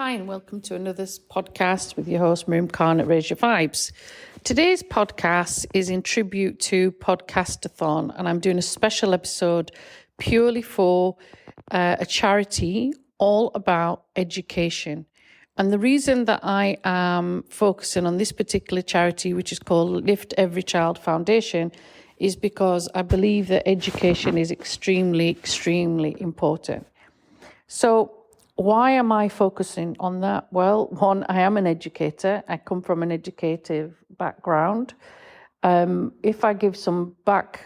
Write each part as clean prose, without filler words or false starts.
Hi, and welcome to another podcast with your host, Miriam at Raise Your Vibes. Today's podcast is in tribute to Podcasthon, and I'm doing a special episode purely for a charity all about education. And the reason that I am focusing on this particular charity, which is called Lift Every Child Foundation, is because I believe that education is extremely, extremely important. So, why am I focusing on that? Well, one, I am an educator. I come from an educative background. If I give some back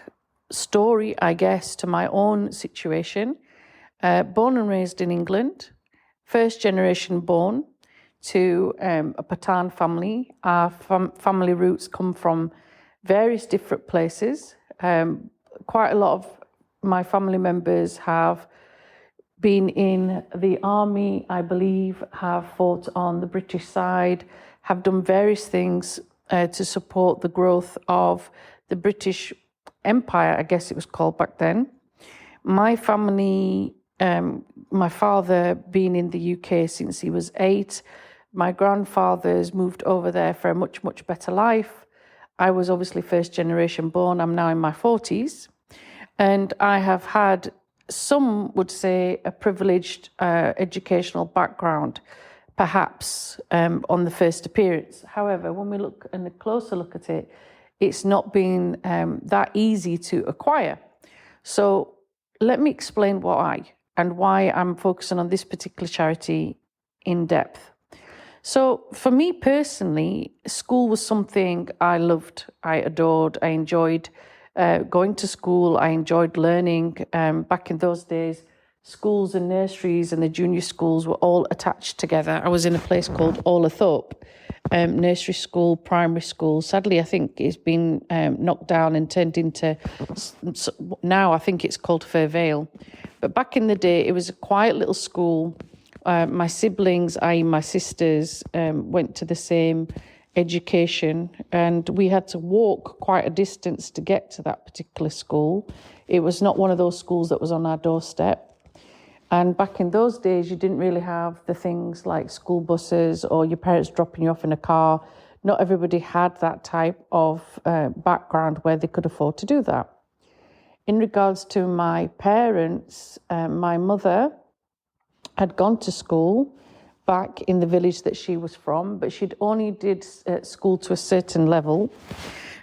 story, I guess, to my own situation, born and raised in England, first generation born to a Pathan family. Our family roots come from various different places. Quite a lot of my family members have been in the army, I believe, have fought on the British side, have done various things to support the growth of the British Empire, I guess it was called back then. My family, my father being in the UK since he was 8, my grandfather's moved over there for a much, much better life. I was obviously first generation born. I'm now in my 40s. And I have had, some would say, a privileged educational background, perhaps on the first appearance. However, when we look and a closer look at it, it's not been that easy to acquire. So let me explain why and why I'm focusing on this particular charity in depth. So for me personally, school was something I loved, I adored, I enjoyed. Going to school, I enjoyed learning. Back in those days, schools and nurseries and the junior schools were all attached together. I was in a place called Olathope, nursery school, primary school. Sadly, I think it's been knocked down and turned into, now I think it's called Fairvale. But back in the day, it was a quiet little school. My siblings, i.e. my sisters, went to the same education, and we had to walk quite a distance to get to that particular school. It was not one of those schools that was on our doorstep. And back in those days, you didn't really have the things like school buses or your parents dropping you off in a car. Not everybody had that type of background where they could afford to do that. In regards to my parents, my mother had gone to school back in the village that she was from, but she'd only did school to a certain level.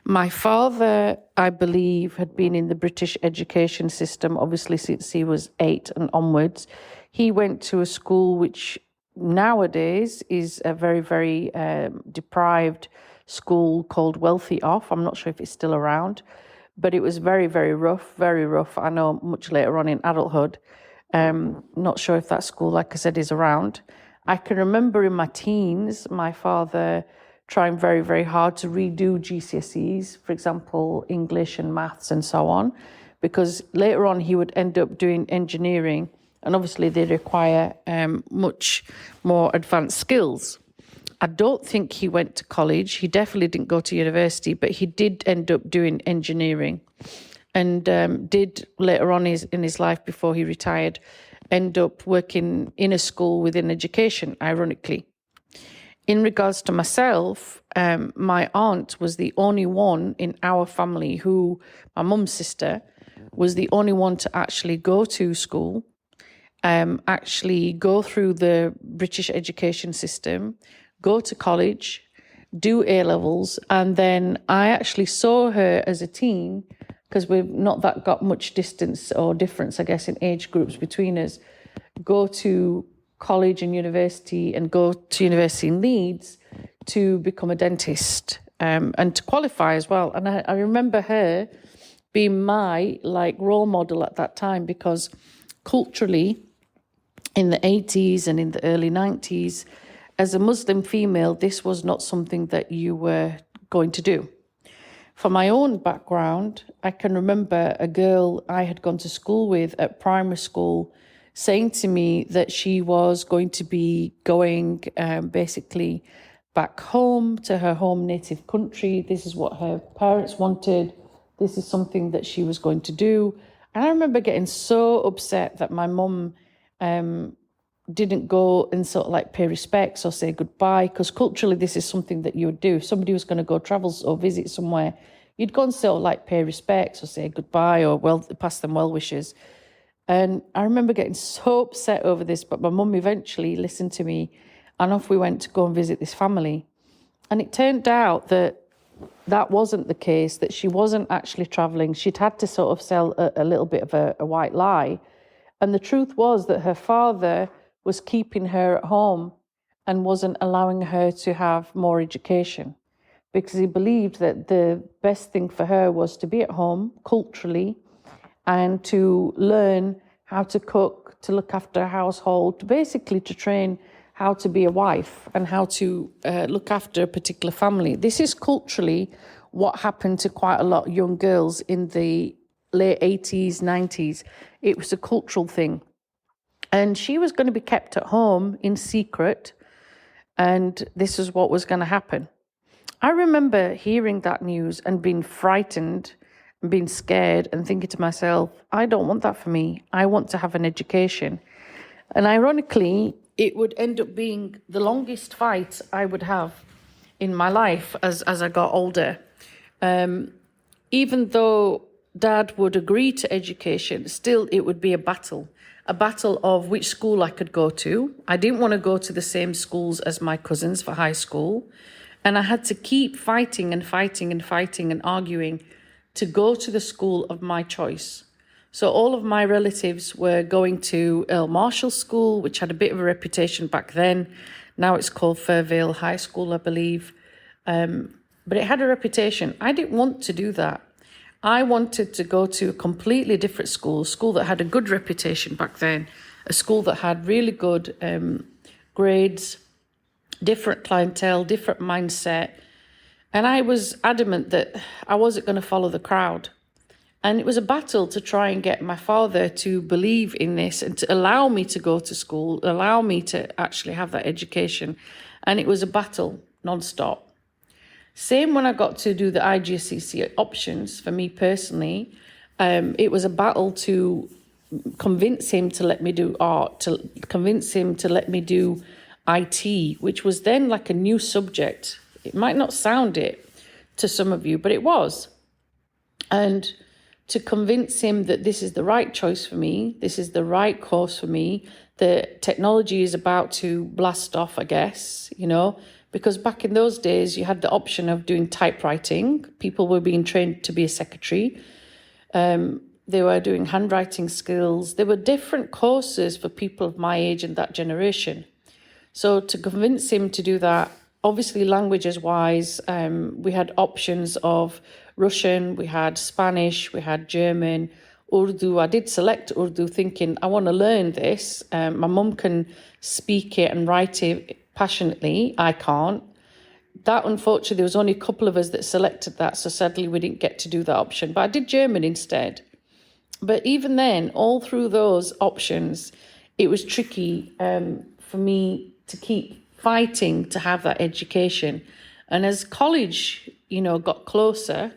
My father, I believe, had been in the British education system, obviously since he was 8 and onwards. He went to a school which nowadays is a very, very deprived school called Wealthy Off. I'm not sure if it's still around, but it was very, very rough, very rough. I know much later on in adulthood. Not sure if that school, like I said, is around. I can remember in my teens, my father trying very, very hard to redo GCSEs, for example, English and maths and so on, because later on he would end up doing engineering, and obviously they require much more advanced skills. I don't think he went to college. He definitely didn't go to university, but he did end up doing engineering, and did later on in his life, before he retired, end up working in a school within education, ironically. In regards to myself, my aunt was the only one in our family who, my mum's sister, was the only one to actually go to school, actually go through the British education system, go to college, do A-levels, and then I actually saw her as a teen, because we've not that got much distance or difference, I guess, in age groups between us, go to college and university, and go to university in Leeds to become a dentist, and to qualify as well. And I remember her being my role model at that time, because culturally, in the 80s and in the early 90s, as a Muslim female, this was not something that you were going to do. For my own background, I can remember a girl I had gone to school with at primary school saying to me that she was going to be going basically back home to her home native country. This is what her parents wanted. This is something that she was going to do. And I remember getting so upset that my mum didn't go and sort of like pay respects or say goodbye, because culturally this is something that you would do. If somebody was going to go travel or visit somewhere, you'd go and sort of like pay respects or say goodbye or pass them well wishes. And I remember getting so upset over this, but my mum eventually listened to me, and off we went to go and visit this family. And it turned out that that wasn't the case, that she wasn't actually travelling. She'd had to sort of sell a little bit of a white lie. And the truth was that her father was keeping her at home and wasn't allowing her to have more education, because he believed that the best thing for her was to be at home culturally and to learn how to cook, to look after a household, basically to train how to be a wife and how to look after a particular family. This is culturally what happened to quite a lot of young girls in the late 80s, 90s. It was a cultural thing. And she was going to be kept at home in secret, and this is what was going to happen. I remember hearing that news and being frightened and being scared and thinking to myself, I don't want that for me. I want to have an education. And ironically, it would end up being the longest fight I would have in my life as I got older. Even though Dad would agree to education, still it would be a battle of which school I could go to. I didn't want to go to the same schools as my cousins for high school. And I had to keep fighting and arguing to go to the school of my choice. So all of my relatives were going to Earl Marshall School, which had a bit of a reputation back then. Now it's called Fairvale High School, I believe. But it had a reputation. I didn't want to do that. I wanted to go to a completely different school, a school that had a good reputation back then, a school that had really good grades, different clientele, different mindset. And I was adamant that I wasn't going to follow the crowd. And it was a battle to try and get my father to believe in this and to allow me to go to school, allow me to actually have that education. And it was a battle non-stop. Same when I got to do the IGCSE options for me personally. It was a battle to convince him to let me do art, to convince him to let me do IT, which was then like a new subject. It might not sound it to some of you, but it was. And to convince him that this is the right choice for me, this is the right course for me, the technology is about to blast off, I guess, because back in those days, you had the option of doing typewriting. People were being trained to be a secretary. They were doing handwriting skills. There were different courses for people of my age and that generation. So to convince him to do that, obviously languages-wise, we had options of Russian, we had Spanish, we had German, Urdu. I did select Urdu thinking, I want to learn this. My mum can speak it and write it passionately. I can't. That, unfortunately, there was only a couple of us that selected that, so sadly we didn't get to do that option. But I did German instead. But even then, all through those options, it was tricky for me to keep fighting to have that education. And as college, got closer,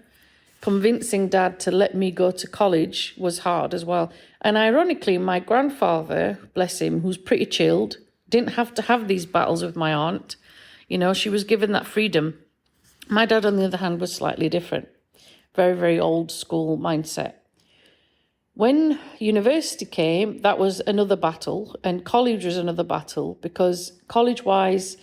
convincing Dad to let me go to college was hard as well. And ironically, my grandfather, bless him, who's pretty chilled, didn't have to have these battles with my aunt. She was given that freedom. My dad, on the other hand, was slightly different. Very, very old school mindset. When university came, that was another battle, and college was another battle, because college-wise,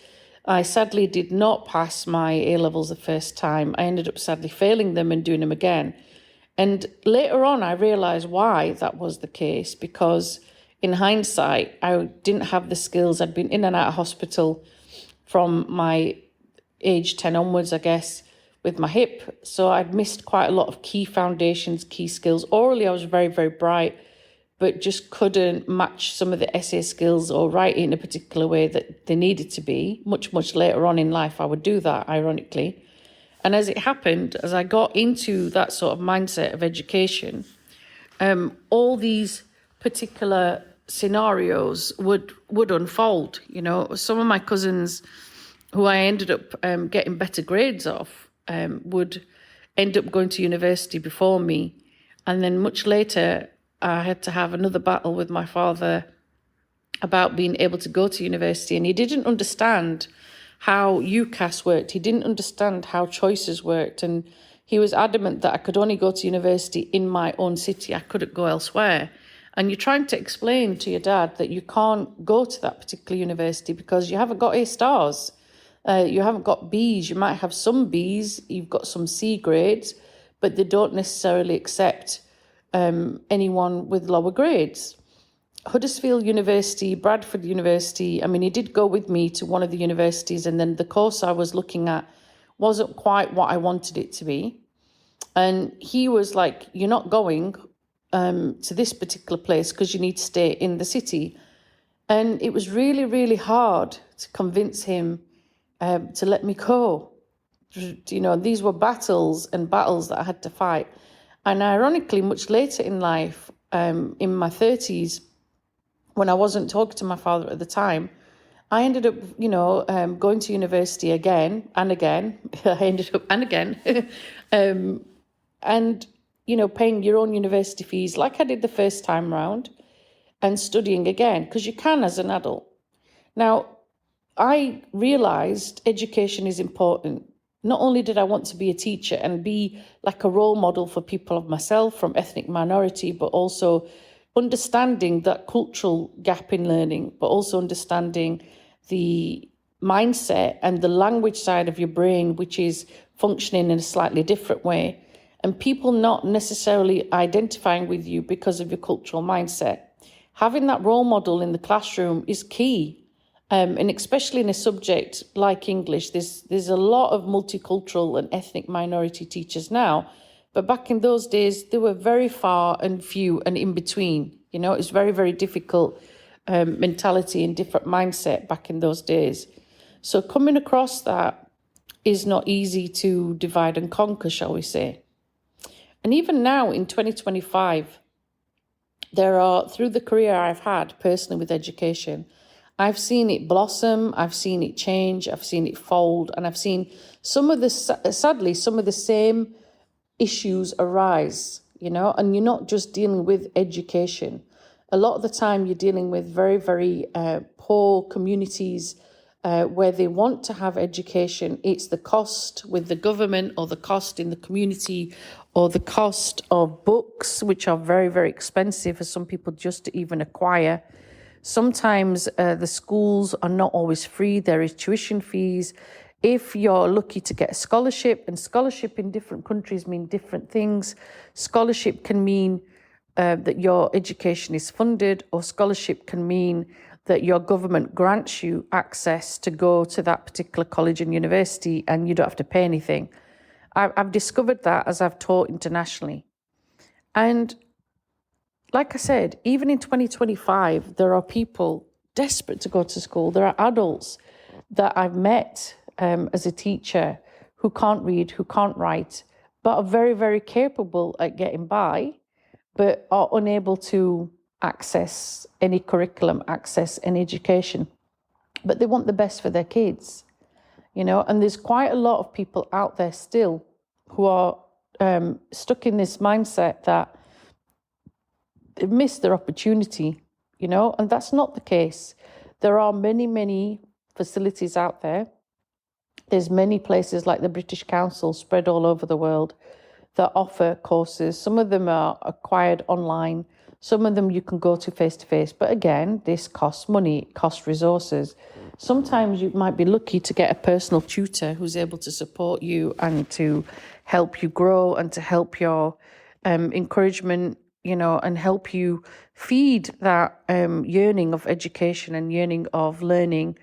I sadly did not pass my A-levels the first time. I ended up sadly failing them and doing them again. And later on, I realised why that was the case, because in hindsight, I didn't have the skills. I'd been in and out of hospital from my age 10 onwards, I guess, with my hip. So I'd missed quite a lot of key foundations, key skills. Orally, I was very, very bright, but just couldn't match some of the essay skills or write it in a particular way that they needed to be. Much, much later on in life, I would do that, ironically. And as it happened, as I got into that sort of mindset of education, all these particular scenarios would unfold. Some of my cousins who I ended up getting better grades off would end up going to university before me. And then much later, I had to have another battle with my father about being able to go to university, and he didn't understand how UCAS worked. He didn't understand how choices worked, and he was adamant that I could only go to university in my own city. I couldn't go elsewhere. And you're trying to explain to your dad that you can't go to that particular university because you haven't got A stars. You haven't got Bs. You might have some Bs, you've got some C grades, but they don't necessarily accept anyone with lower grades. Huddersfield University, Bradford University, I mean, he did go with me to one of the universities, and then the course I was looking at wasn't quite what I wanted it to be. And he was like, you're not going to this particular place because you need to stay in the city. And it was really, really hard to convince him to let me go. You know, these were battles that I had to fight. And ironically, much later in life, in my 30s, when I wasn't talking to my father at the time, I ended up, going to university again and again. I ended up and again. And, paying your own university fees like I did the first time round, and studying again, because you can as an adult. Now, I realised education is important. Not only did I want to be a teacher and be like a role model for people of myself from ethnic minority, but also understanding that cultural gap in learning, but also understanding the mindset and the language side of your brain, which is functioning in a slightly different way, and people not necessarily identifying with you because of your cultural mindset. Having that role model in the classroom is key. And especially in a subject like English, there's a lot of multicultural and ethnic minority teachers now. But back in those days, they were very far and few and in between. It's very, very difficult mentality and different mindset back in those days. So coming across that is not easy to divide and conquer, shall we say. And even now in 2025, there are, through the career I've had personally with education, I've seen it blossom, I've seen it change, I've seen it fold, and I've seen sadly, some of the same issues arise, and you're not just dealing with education. A lot of the time you're dealing with very, very poor communities where they want to have education. It's the cost with the government, or the cost in the community, or the cost of books, which are very, very expensive for some people just to even acquire. Sometimes the schools are not always free. There is tuition fees. If you're lucky to get a scholarship, and scholarship in different countries mean different things. Scholarship can mean that your education is funded, or scholarship can mean that your government grants you access to go to that particular college and university and you don't have to pay anything. I've discovered that as I've taught internationally. And like I said, even in 2025, there are people desperate to go to school. There are adults that I've met as a teacher who can't read, who can't write, but are very, very capable at getting by, but are unable to access any curriculum, access any education. But they want the best for their kids, and there's quite a lot of people out there still who are stuck in this mindset that they've missed their opportunity, and that's not the case. There are many, many facilities out there. There's many places like the British Council spread all over the world that offer courses. Some of them are acquired online. Some of them you can go to face-to-face. But again, this costs money, it costs resources. Sometimes you might be lucky to get a personal tutor who's able to support you and to help you grow and to help your encouragement, and help you feed that yearning of education and yearning of learning.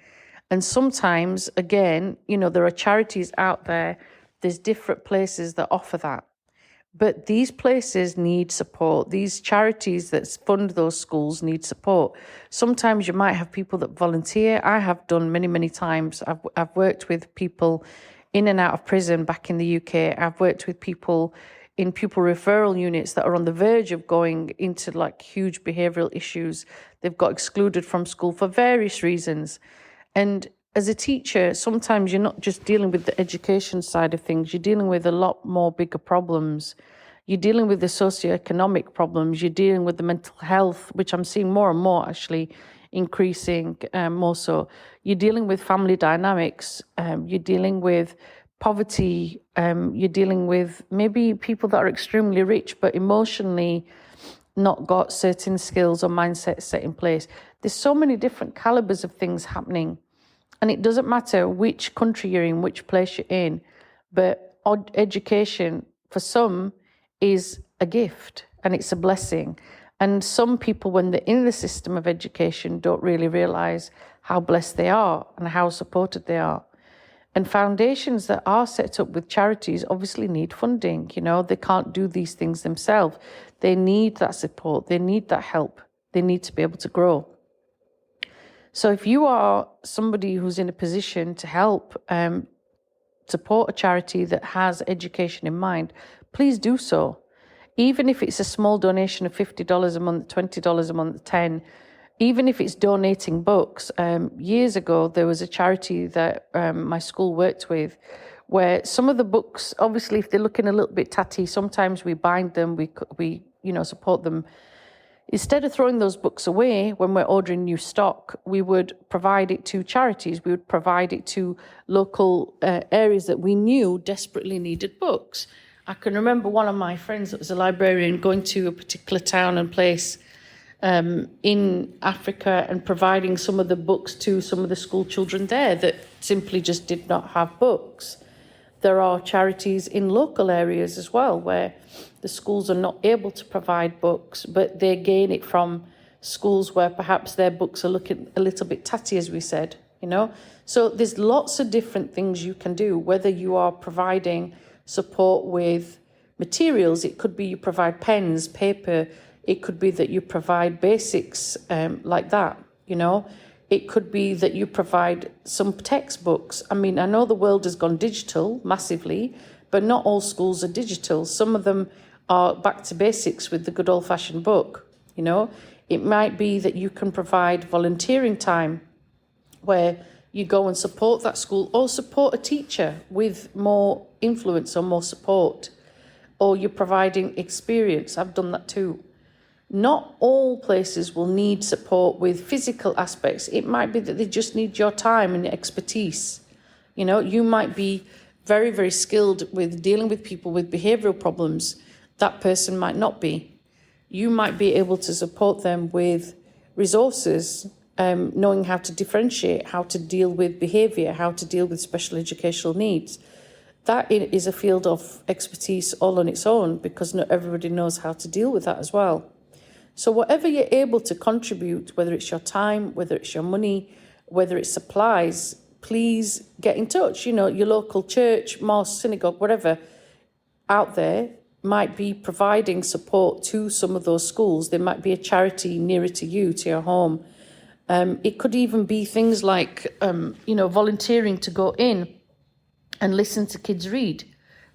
And sometimes, again, there are charities out there. There's different places that offer that. But these places need support. These charities that fund those schools need support. Sometimes you might have people that volunteer. I have done many, many times. I've worked with people in and out of prison back in the UK. I've worked with people in pupil referral units that are on the verge of going into like huge behavioural issues. They've got excluded from school for various reasons. And as a teacher, sometimes you're not just dealing with the education side of things, you're dealing with a lot more bigger problems. You're dealing with the socioeconomic problems, you're dealing with the mental health, which I'm seeing more and more actually increasing more so. You're dealing with family dynamics. You're dealing with poverty. You're dealing with maybe people that are extremely rich but emotionally not got certain skills or mindsets set in place. There's so many different calibers of things happening. And it doesn't matter which country you're in, which place you're in, but education for some is a gift and it's a blessing. And some people, when they're in the system of education, don't really realise how blessed they are and how supported they are. And foundations that are set up with charities obviously need funding. They can't do these things themselves. They need that support. They need that help. They need to be able to grow. So if you are somebody who's in a position to help support a charity that has education in mind, please do so. Even if it's a small donation of $50 a month, $20 a month, $10, even if it's donating books. Years ago, there was a charity that my school worked with where some of the books, obviously, if they're looking a little bit tatty, sometimes we bind them, we support them. Instead of throwing those books away when we're ordering new stock, we would provide it to charities. We would provide it to local areas that we knew desperately needed books. I can remember one of my friends that was a librarian going to a particular town and place in Africa and providing some of the books to some of the school children there that simply just did not have books. There are charities in local areas as well where the schools are not able to provide books, but they gain it from schools where perhaps their books are looking a little bit tatty, as we said, So there's lots of different things you can do, whether you are providing support with materials. It could be you provide pens, paper. It could be that you provide basics like that, It could be that you provide some textbooks. I mean, I know the world has gone digital massively, but not all schools are digital. Some of them are back to basics with the good old-fashioned book, It might be that you can provide volunteering time where you go and support that school or support a teacher with more influence or more support, or you're providing experience. I've done that too. Not all places will need support with physical aspects. It might be that they just need your time and expertise. You might be very, very skilled with dealing with people with behavioural problems. That person might not be. You might be able to support them with resources, knowing how to differentiate, how to deal with behaviour, how to deal with special educational needs. That is a field of expertise all on its own, because not everybody knows how to deal with that as well. So whatever you're able to contribute, whether it's your time, whether it's your money, whether it's supplies, please get in touch. Your local church, mosque, synagogue, whatever out there might be providing support to some of those schools. There might be a charity nearer to you, to your home. It could even be things like, volunteering to go in and listen to kids read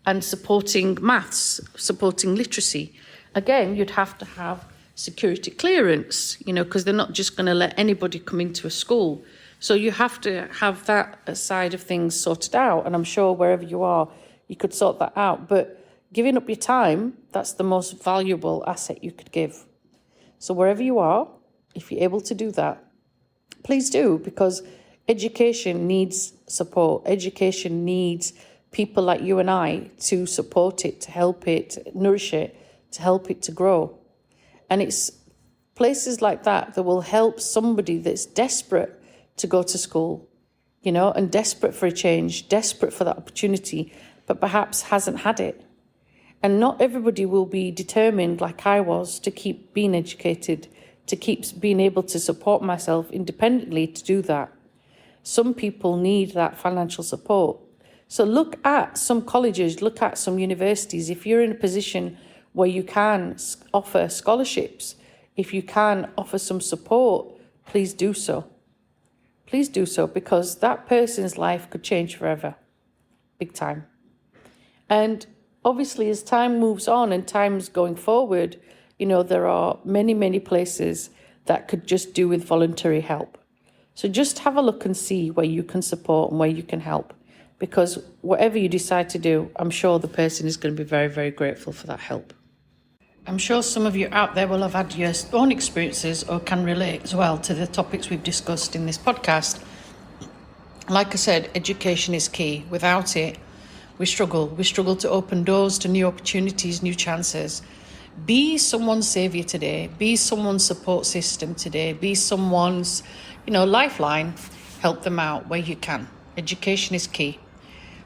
and supporting maths, supporting literacy. Again, you'd have to have security clearance, because they're not just going to let anybody come into a school. So you have to have that side of things sorted out. And I'm sure wherever you are, you could sort that out. But giving up your time, that's the most valuable asset you could give. So wherever you are, if you're able to do that, please do, because education needs support. Education needs people like you and I to support it, to help it, nourish it, to help it to grow. And it's places like that that will help somebody that's desperate to go to school, and desperate for a change, desperate for that opportunity, but perhaps hasn't had it. And not everybody will be determined, like I was, to keep being educated, to keep being able to support myself independently to do that. Some people need that financial support. So look at some colleges, look at some universities. If you're in a position where you can offer scholarships, if you can offer some support, please do so. Please do so, because that person's life could change forever. Big time. And obviously, as time moves on and time's going forward, there are many, many places that could just do with voluntary help. So just have a look and see where you can support and where you can help. Because whatever you decide to do, I'm sure the person is going to be very, very grateful for that help. I'm sure some of you out there will have had your own experiences or can relate as well to the topics we've discussed in this podcast. Like I said, education is key. Without it, we struggle. We struggle to open doors to new opportunities, new chances. Be someone's saviour today. Be someone's support system today. Be someone's, lifeline. Help them out where you can. Education is key.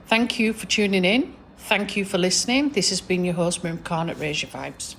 Thank you for tuning in. Thank you for listening. This has been your host, Miriam at Raise Your Vibes.